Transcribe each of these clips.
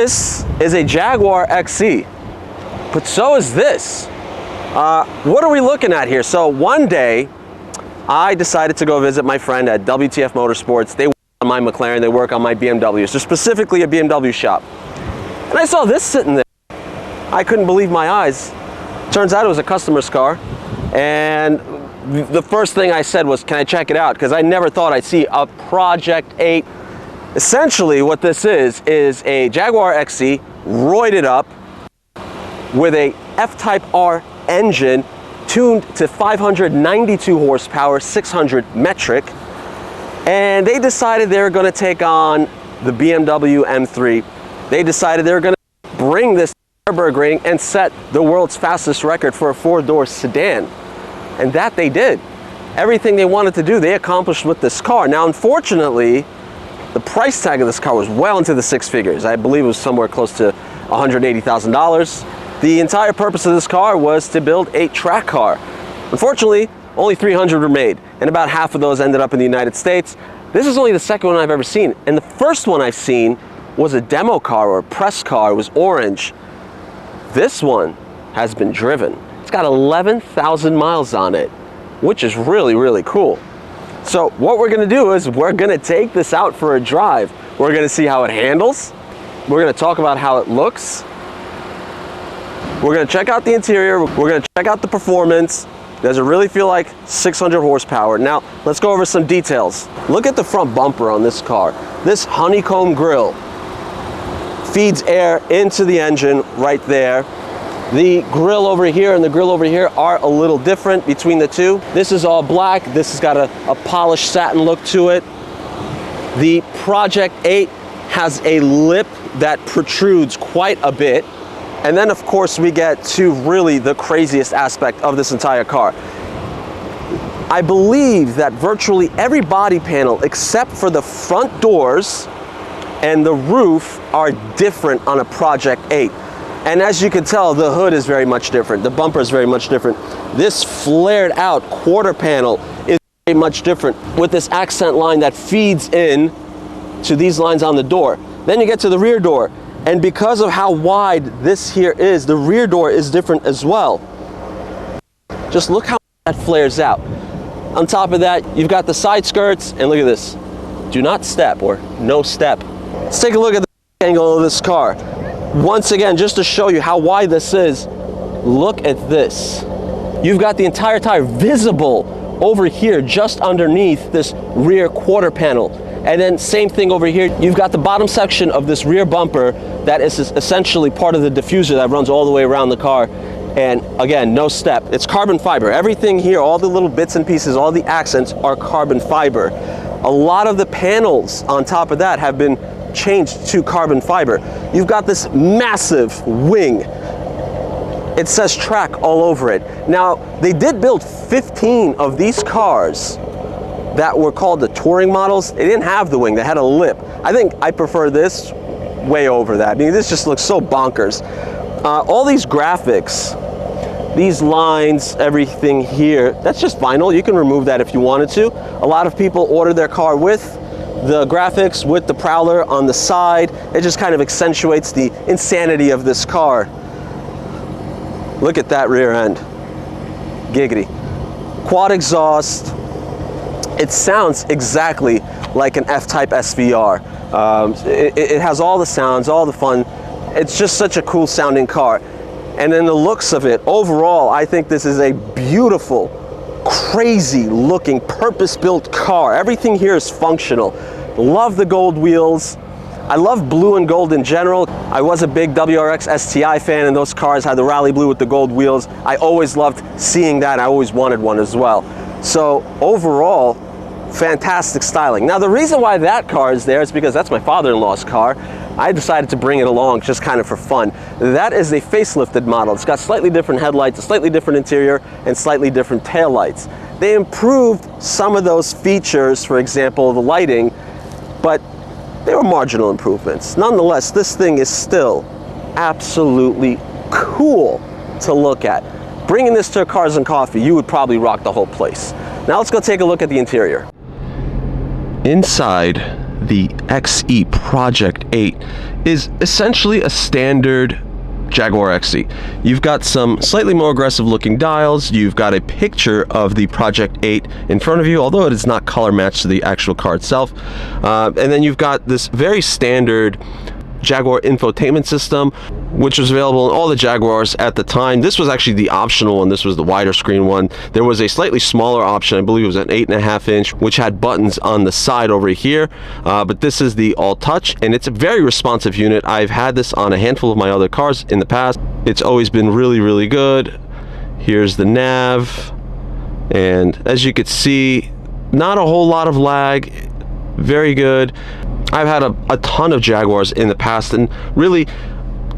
this is a Jaguar XE, but so is this. What are we looking at here? So one day, I decided to go visit my friend at WTF Motorsports. They work on my McLaren, they work on my BMWs. They're specifically a BMW shop. And I saw this sitting there. I couldn't believe my eyes. Turns out it was a customer's car. And the first thing I said was, can I check it out? Because I never thought I'd see a Project 8. Essentially what this is a Jaguar XE roided up with a F-Type R engine tuned to 592 horsepower, 600 metric. And they decided they were going to take on the BMW M3. They decided they were going to bring this Nurburgring and set the world's fastest record for a four-door sedan. And that they did. Everything they wanted to do, they accomplished with this car. Now, unfortunately, the price tag of this car was well into the six figures. I believe it was somewhere close to $180,000. The entire purpose of this car was to build a track car. Unfortunately, only 300 were made, and about half of those ended up in the United States. This is only the second one I've ever seen, and the first one I've seen was a demo car or a press car. It was orange. This one has been driven. It's got 11,000 miles on it, which is really, really cool. So what we're gonna do is we're gonna take this out for a drive. We're gonna see how it handles. We're gonna talk about how it looks. We're gonna check out the interior. We're gonna check out the performance. Does it really feel like 600 horsepower? Now, let's go over some details. Look at the front bumper on this car. This honeycomb grille feeds air into the engine right there. The grille over here and the grille over here are a little different between the two. This is all black. This has got a polished satin look to it. The Project 8 has a lip that protrudes quite a bit. And then, of course, we get to really the craziest aspect of this entire car. I believe that virtually every body panel, except for the front doors and the roof, are different on a Project 8. And as you can tell, the hood is very much different. The bumper is very much different. This flared out quarter panel is very much different with this accent line that feeds in to these lines on the door. Then you get to the rear door. And because of how wide this here is, the rear door is different as well. Just look how that flares out. On top of that, you've got the side skirts, and look at this. Do not step, or no step. Let's take a look at the angle of this car. Once again, just to show you how wide this is, look at this. You've got the entire tire visible over here, just underneath this rear quarter panel. And then same thing over here, you've got the bottom section of this rear bumper that is essentially part of the diffuser that runs all the way around the car. And again, no step. It's carbon fiber. Everything here, all the little bits and pieces, all the accents are carbon fiber. A lot of the panels on top of that have been changed to carbon fiber. You've got this massive wing. It says track all over it. Now, they did build 15 of these cars that were called the touring models. They didn't have the wing, they had a lip. I think I prefer this way over that. I mean, this just looks so bonkers. All these graphics, these lines, everything here, that's just vinyl. You can remove that if you wanted to. A lot of people order their car with the graphics, with the Prowler on the side. It just kind of accentuates the insanity of this car. Look at that rear end. Giggity. Quad exhaust. It sounds exactly like an F-Type SVR. It has all the sounds, all the fun. It's just such a cool sounding car. And then the looks of it, overall, I think this is a beautiful, crazy looking, purpose-built car. Everything here is functional. Love the gold wheels. I love blue and gold in general. I was a big WRX STI fan, and those cars had the rally blue with the gold wheels. I always loved seeing that. I always wanted one as well. So overall, fantastic styling. Now, the reason why that car is there is because that's my father-in-law's car. I decided to bring it along just kind of for fun. That is a facelifted model. It's got slightly different headlights, a slightly different interior, and slightly different taillights. They improved some of those features, for example, the lighting, but they were marginal improvements. Nonetheless, this thing is still absolutely cool to look at. Bringing this to Cars and Coffee, you would probably rock the whole place. Now let's go take a look at the interior. Inside the XE Project 8 is essentially a standard Jaguar XE. You've got some slightly more aggressive looking dials. You've got a picture of the Project 8 in front of you, although it is not color matched to the actual car itself. And then you've got this very standard Jaguar infotainment system, which was available in all the Jaguars at the time. This was actually the optional one. This was the wider screen one. There was a slightly smaller option, I believe it was an 8.5 inch, which had buttons on the side over here. But this is the all touch, and it's a very responsive unit. I've had this on a handful of my other cars in the past. It's always been really, really good. Here's the nav, and as you could see, not a whole lot of lag. Very good. I've had a ton of Jaguars in the past, and really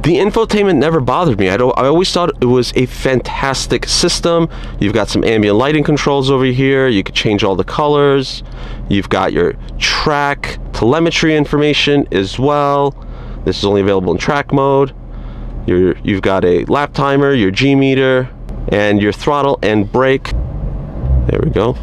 the infotainment never bothered me. I always thought it was a fantastic system. You've got some ambient lighting controls over here. You could change all the colors. You've got your track telemetry information as well. This is only available in track mode. You've got a lap timer, your G meter, and your throttle and brake. There we go.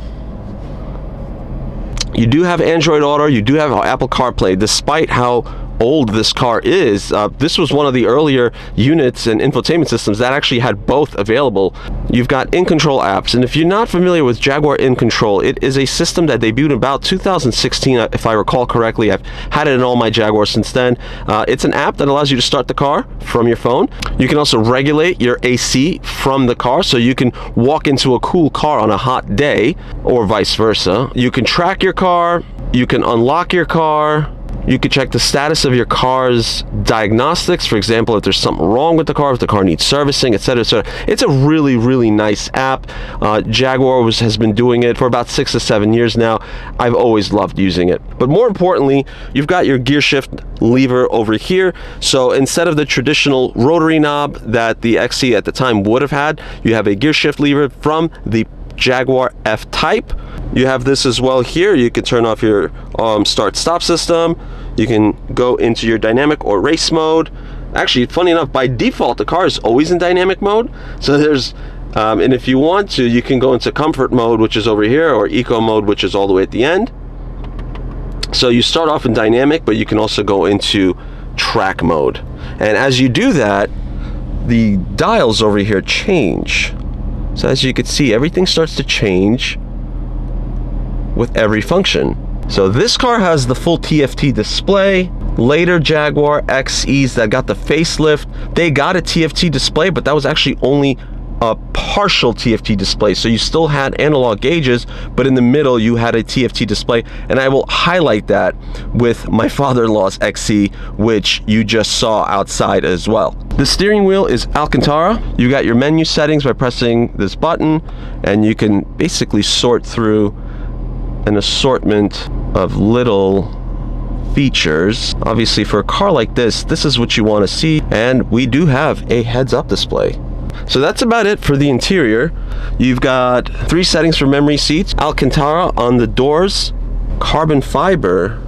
You do have Android Auto, you do have Apple CarPlay. Despite how old this car is, this was one of the earlier units and infotainment systems that actually had both available. You've got In Control apps, and if you're not familiar with Jaguar In Control, it is a system that debuted in about 2016, if I recall correctly. I've had it in all my Jaguars since then. It's an app that allows you to start the car from your phone. You can also regulate your AC from the car, so you can walk into a cool car on a hot day, or vice versa. You can track your car, you can unlock your car, you can check the status of your car's diagnostics. For example, if there's something wrong with the car, if the car needs servicing, etc., etc. It's a really, really nice app. Jaguar has been doing it for about 6 to 7 years now. I've always loved using it. But more importantly, you've got your gear shift lever over here. So instead of the traditional rotary knob that the XE at the time would have had, you have a gear shift lever from the Jaguar F-Type. You have this as well here. You can turn off your start-stop system. You can go into your dynamic or race mode. Actually, funny enough, by default, the car is always in dynamic mode. So there's, and if you want to, you can go into comfort mode, which is over here, or eco mode, which is all the way at the end. So you start off in dynamic, but you can also go into track mode. And as you do that, the dials over here change. So as you can see, everything starts to change with every function. So this car has the full TFT display. Later Jaguar XEs that got the facelift, they got a TFT display, but that was actually only a partial TFT display. So you still had analog gauges, but in the middle you had a TFT display. And I will highlight that with my father-in-law's XE, which you just saw outside as well. The steering wheel is Alcantara. You got your menu settings by pressing this button, and you can basically sort through an assortment of little features. Obviously, for a car like this, this is what you want to see, and we do have a heads-up display. So that's about it for the interior. You've got 3 settings for memory seats, Alcantara on the doors, carbon fiber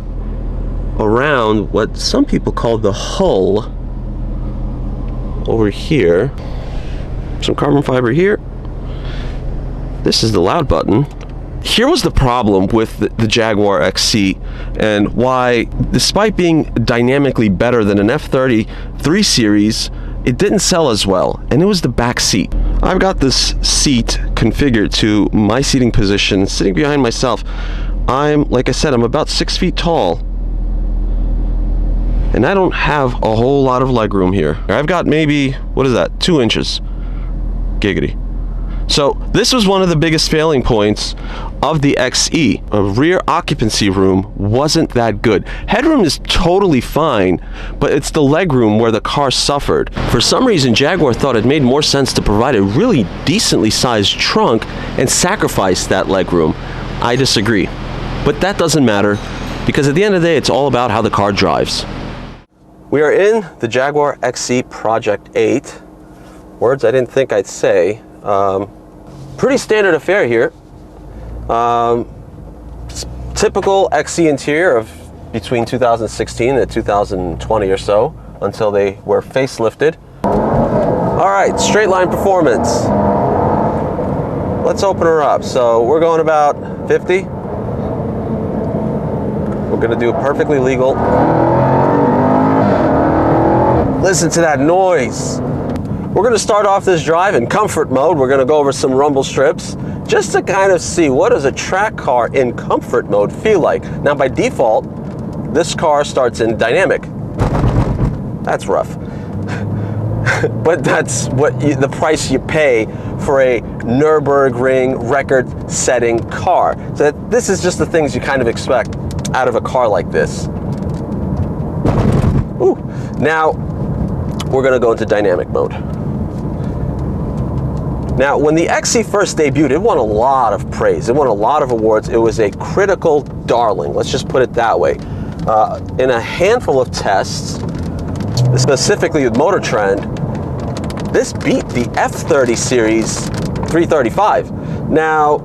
around what some people call the hull over here. Some carbon fiber here. This is the loud button. Here was the problem with the Jaguar XE, and why, despite being dynamically better than an F30 3 Series, it didn't sell as well, and it was the back seat. I've got this seat configured to my seating position, sitting behind myself. Like I said, I'm about 6 feet tall, and I don't have a whole lot of leg room here. I've got maybe, what is that, 2 inches. Giggity. So this was one of the biggest failing points of the XE. A rear occupancy room wasn't that good. Headroom is totally fine, but it's the legroom where the car suffered. For some reason, Jaguar thought it made more sense to provide a really decently sized trunk and sacrifice that legroom. I disagree, but that doesn't matter, because at the end of the day, it's all about how the car drives. We are in the Jaguar XE Project 8. Words I didn't think I'd say. Pretty standard affair here. Typical XE interior of between 2016 and 2020 or so, until they were facelifted. All right, straight line performance. Let's open her up. So we're going about 50. We're gonna do perfectly legal. Listen to that noise. We're going to start off this drive in comfort mode. We're going to go over some rumble strips just to kind of see what does a track car in comfort mode feel like. Now, by default, this car starts in dynamic. That's rough. But that's what the price you pay for a Nurburgring record-setting car. So this is just the things you kind of expect out of a car like this. Ooh. Now, we're going to go into dynamic mode. Now, when the XE first debuted, it won a lot of praise. It won a lot of awards. It was a critical darling, let's just put it that way. In a handful of tests, specifically with Motor Trend, this beat the F30 series 335. Now,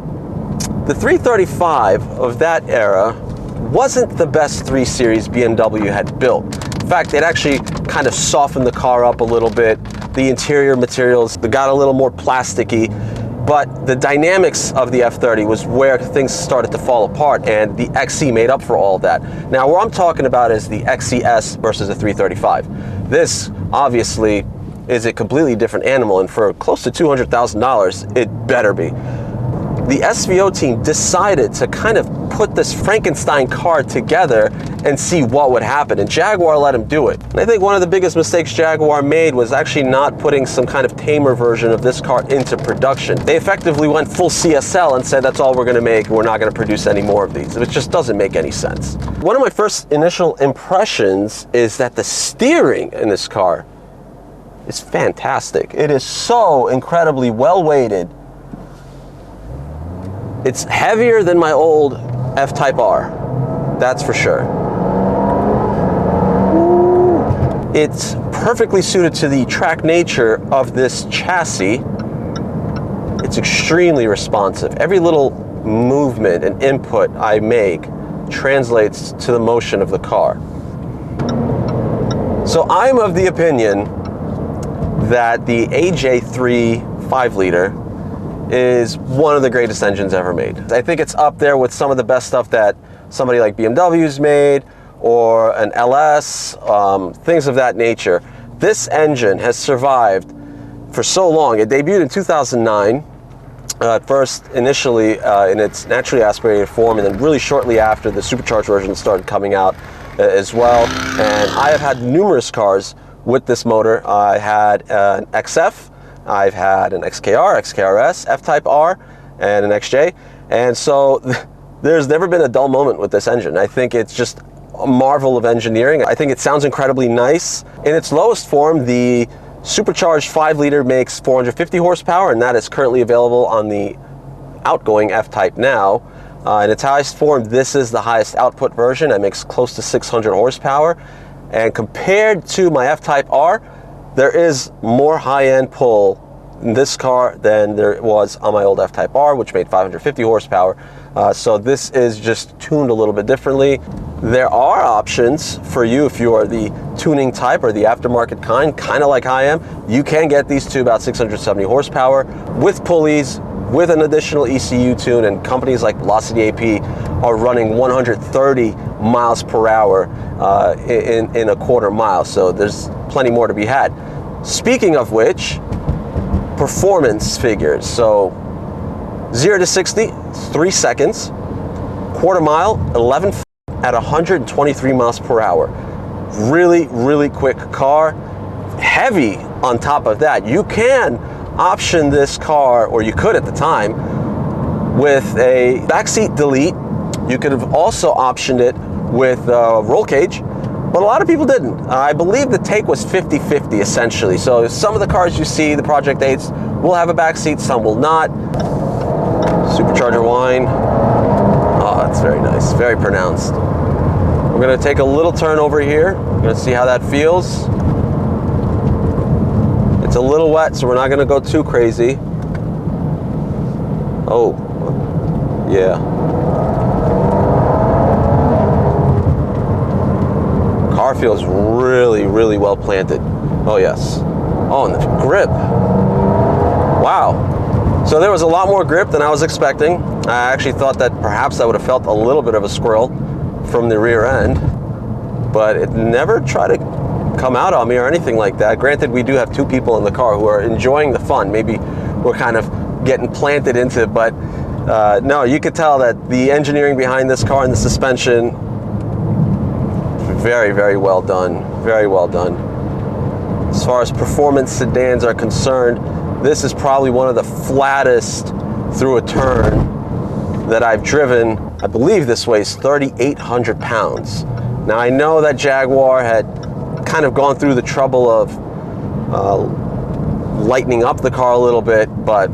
the 335 of that era wasn't the best 3 Series BMW had built. In fact, it actually kind of softened the car up a little bit. The interior materials got a little more plasticky, but the dynamics of the F30 was where things started to fall apart, and the XE made up for all of that. Now, what I'm talking about is the XE S versus the 335. This, obviously, is a completely different animal, and for close to $200,000, it better be. The SVO team decided to kind of put this Frankenstein car together and see what would happen, and Jaguar let him do it. And I think one of the biggest mistakes Jaguar made was actually not putting some kind of tamer version of this car into production. They effectively went full CSL and said, that's all we're gonna make, we're not gonna produce any more of these. It just doesn't make any sense. One of my first initial impressions is that the steering in this car is fantastic. It is so incredibly well weighted. It's heavier than my old F-Type R, that's for sure. It's perfectly suited to the track nature of this chassis. It's extremely responsive. Every little movement and input I make translates to the motion of the car. So I'm of the opinion that the AJ3 5-liter is one of the greatest engines ever made. I think it's up there with some of the best stuff that somebody like BMW's made, or an LS, things of that nature. This engine has survived for so long. It debuted in 2009, first initially in its naturally aspirated form, and then really shortly after the supercharged version started coming out as well. And I have had numerous cars with this motor. I had an XF, I've had an XKR, XKRS, F-Type R, and an XJ. And so there's never been a dull moment with this engine. I think it's just a marvel of engineering. I think it sounds incredibly nice. In its lowest form, the supercharged 5-liter makes 450 horsepower, and that is currently available on the outgoing F-Type now. In its highest form, this is the highest output version. It makes close to 600 horsepower. And compared to my F-Type R, there is more high-end pull in this car than there was on my old F-Type R, which made 550 horsepower. So this is just tuned a little bit differently. There are options for you if you are the tuning type or the aftermarket kind of like I am. You can get these to about 670 horsepower with pulleys, with an additional ECU tune, and companies like Velocity AP are running 130 miles per hour in a quarter mile. So there's plenty more to be had. Speaking of which, performance figures. So 0 to 60, 3 seconds. Quarter mile, 11 at 123 miles per hour. Really, really quick car. Heavy on top of that. You can option this car, or you could at the time, with a backseat delete. You could have also optioned it with a roll cage, but a lot of people didn't. I believe the take was 50-50 essentially. So some of the cars you see, the Project 8s, will have a backseat, some will not. Supercharger whine. Oh, that's very nice, very pronounced. We're gonna take a little turn over here. We're gonna see how that feels. It's a little wet, so we're not gonna go too crazy. Oh, yeah. Car feels really, really well planted. Oh yes. Oh, and the grip. Wow. So there was a lot more grip than I was expecting. I actually thought that perhaps I would have felt a little bit of a squirrel from the rear end, but it never tried to come out on me or anything like that. Granted, we do have two people in the car who are enjoying the fun. Maybe we're kind of getting planted into it, but no, you could tell that the engineering behind this car and the suspension, very, very well done. Very well done. As far as performance sedans are concerned, this is probably one of the flattest through a turn that I've driven. I believe this weighs 3,800 pounds. Now, I know that Jaguar had kind of gone through the trouble of lightening up the car a little bit, but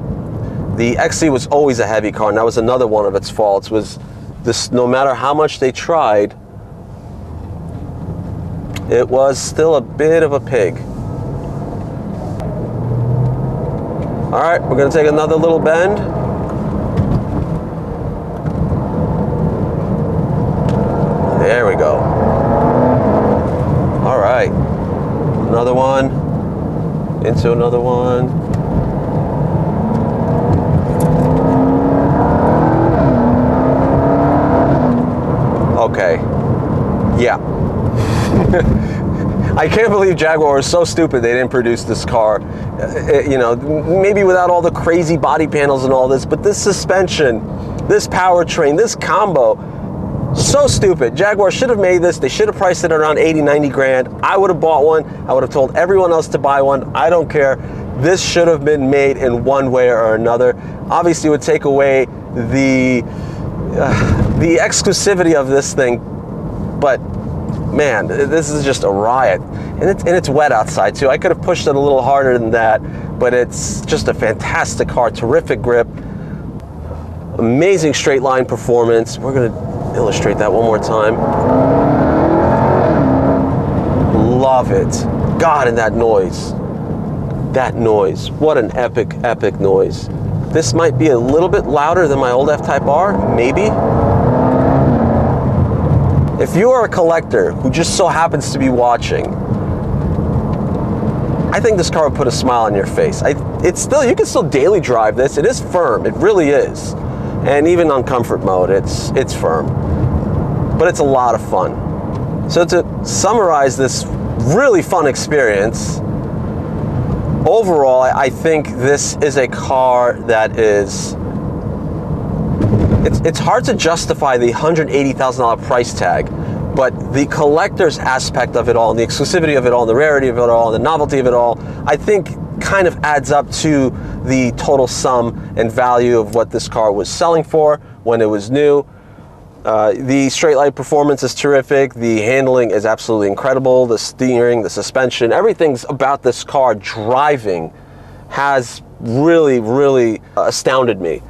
the XE was always a heavy car, and that was another one of its faults, was this, no matter how much they tried, it was still a bit of a pig. All right, we're gonna take another little bend. There we go. All right, another one, into another one. Okay, yeah. I can't believe Jaguar is so stupid they didn't produce this car. You know, maybe without all the crazy body panels and all this, but this suspension, this powertrain, this combo, so stupid. Jaguar should have made this. They should have priced it around 80, 90 grand. I would have bought one. I would have told everyone else to buy one. I don't care. This should have been made in one way or another. Obviously, it would take away the exclusivity of this thing, but man, this is just a riot. And it's wet outside too. I could have pushed it a little harder than that, but it's just a fantastic car, terrific grip, amazing straight line performance. We're gonna illustrate that one more time. Love it. God, and that noise. That noise. What an epic, epic noise. This might be a little bit louder than my old F-Type R, maybe. If you are a collector who just so happens to be watching, I think this car would put a smile on your face. It's still, you can still daily drive this. It is firm, it really is. And even on comfort mode, it's firm. But it's a lot of fun. So to summarize this really fun experience, overall, I think this is a car that is, it's hard to justify the $180,000 price tag, but the collector's aspect of it all, and the exclusivity of it all, and the rarity of it all, and the novelty of it all, I think kind of adds up to the total sum and value of what this car was selling for when it was new. The straight line performance is terrific. The handling is absolutely incredible. The steering, the suspension, everything's about this car driving has really, really astounded me.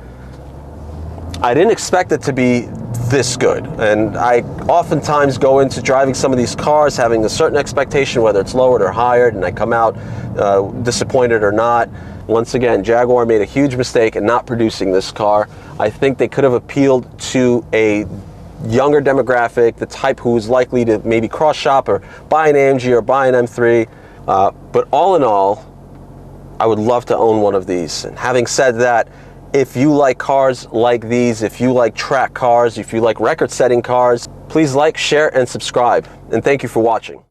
I didn't expect it to be this good, and I oftentimes go into driving some of these cars having a certain expectation, whether it's lowered or higher, and I come out disappointed or not. Once again, Jaguar made a huge mistake in not producing this car. I think they could have appealed to a younger demographic, the type who's likely to maybe cross shop or buy an AMG or buy an M3. But all in all, I would love to own one of these. And having said that, if you like cars like these, if you like track cars, if you like record-setting cars, please like, share, and subscribe. And thank you for watching.